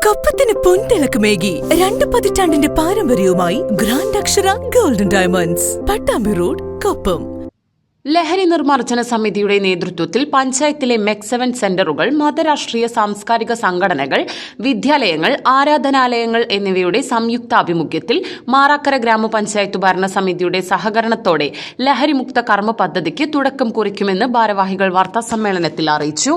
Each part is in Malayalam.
കൊപ്പത്തിന് പൊൻതിളക്കമേകി 2 പതിറ്റാണ്ടിന്റെ പാരമ്പര്യവുമായി ഗ്രാൻഡ് അക്ഷര golden diamonds, Pattambi road, Koppam. ലഹരി നിർമ്മാർജ്ജന സമിതിയുടെ നേതൃത്വത്തിൽ പഞ്ചായത്തിലെ MEC7 സെന്ററുകൾ, മതരാഷ്ട്രീയ സാംസ്കാരിക സംഘടനകൾ, വിദ്യാലയങ്ങൾ, ആരാധനാലയങ്ങൾ എന്നിവയുടെ സംയുക്താഭിമുഖ്യത്തിൽ മാറാക്കര ഗ്രാമപഞ്ചായത്ത് ഭരണസമിതിയുടെ സഹകരണത്തോടെ ലഹരിമുക്ത കർമ്മ പദ്ധതിക്ക് തുടക്കം കുറിക്കുമെന്ന് ഭാരവാഹികൾ വാർത്താസമ്മേളനത്തിൽ അറിയിച്ചു.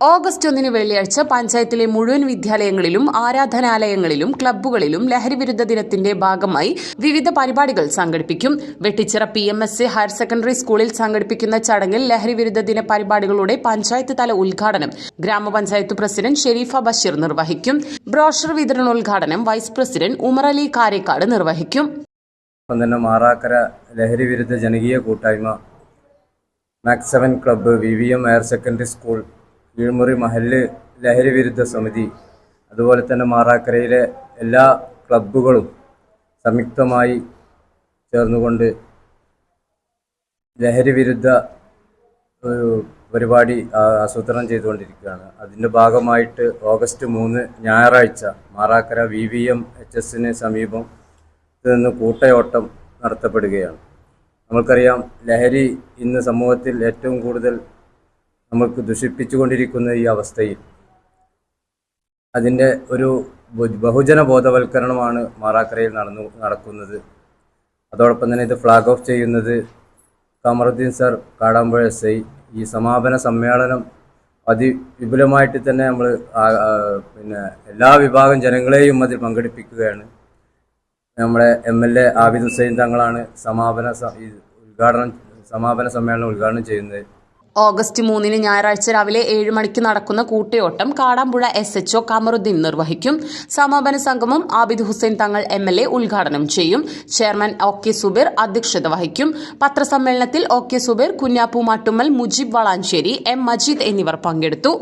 ഓഗസ്റ്റ് 1 വെള്ളിയാഴ്ച പഞ്ചായത്തിലെ മുഴുവൻ വിദ്യാലയങ്ങളിലും ആരാധനാലയങ്ങളിലും ക്ലബ്ബുകളിലും ലഹരിവിരുദ്ധ ദിനത്തിന്റെ ഭാഗമായി വിവിധ പരിപാടികൾ സംഘടിപ്പിക്കും. വെട്ടിച്ചിറ PMSA ഹയർ സെക്കൻഡറി സ്കൂളിൽ സംഘടിപ്പിക്കുന്ന ചടങ്ങിൽ ലഹരിവിരുദ്ധ ദിന പരിപാടികളുടെ പഞ്ചായത്ത് തല ഉദ്ഘാടനം ഗ്രാമപഞ്ചായത്ത് പ്രസിഡന്റ് ഷെരീഫ ബഷീർ നിർവഹിക്കും. ബ്രോഷർ വിതരണോദ്ഘാടനം വൈസ് പ്രസിഡന്റ് ഉമർ അലി കാരേക്കാട് നിർവഹിക്കും. മാറാക്കര ലഹരിവിരുദ്ധ ജനകീയ കൂട്ടായ്മ, MEC7 club, VVM higher secondary school, Kizhmuri മഹല്ല് ലഹരി വിരുദ്ധ സമിതി, അതുപോലെ തന്നെ മാറാക്കരയിലെ എല്ലാ ക്ലബ്ബുകളും സംയുക്തമായി ചേർന്നുകൊണ്ട് ലഹരി വിരുദ്ധ ഒരു പരിപാടി ആസൂത്രണം ചെയ്തുകൊണ്ടിരിക്കുകയാണ്. അതിൻ്റെ ഭാഗമായിട്ട് ഓഗസ്റ്റ് 3 ഞായറാഴ്ച മാറാക്കര VVM HS സമീപം നിന്ന് കൂട്ടയോട്ടം നടത്തപ്പെടുകയാണ്. നമ്മൾക്കറിയാം, ലഹരി ഇന്ന് സമൂഹത്തിൽ ഏറ്റവും കൂടുതൽ നമുക്ക് ദുഷിപ്പിച്ചുകൊണ്ടിരിക്കുന്ന ഈ അവസ്ഥയിൽ അതിൻ്റെ ഒരു ബഹുജന ബോധവൽക്കരണമാണ് മാറാക്കരയിൽ നടക്കുന്നത്. അതോടൊപ്പം തന്നെ ഇത് ഫ്ലാഗ് ഓഫ് ചെയ്യുന്നത് കമറുദ്ദീൻ സർ, കാടാമ്പുഴ SI. ഈ സമാപന സമ്മേളനം അതിവിപുലമായിട്ട് തന്നെ നമ്മൾ എല്ലാ വിഭാഗം ജനങ്ങളെയും അതിൽ പങ്കെടുപ്പിക്കുകയാണ്. നമ്മുടെ MLA ആബിദ് ഹുസൈൻ തങ്ങളാണ് സമാപന സമ്മേളനം ഉദ്ഘാടനം ചെയ്യുന്നത്. ഓഗസ്റ്റ് 3 ഞായറാഴ്ച രാവിലെ 7 മണിക്ക് നടക്കുന്ന കൂട്ടയോട്ടം കാടാമ്പുഴ SHO കമറുദ്ദീൻ നിർവഹിക്കും. സമാപന സംഗമം ആബിദ് ഹുസൈൻ തങ്ങൾ MLA ഉദ്ഘാടനം ചെയ്യും. ചെയർമാൻ OK സുബൈർ അധ്യക്ഷത വഹിക്കും. പത്രസമ്മേളനത്തിൽ OK സുബൈർ, കുഞ്ഞാപ്പു മാട്ടുമ്മൽ, മുജീബ് വളാഞ്ചേരി, M മജീദ് എന്നിവർ പങ്കെടുത്തു.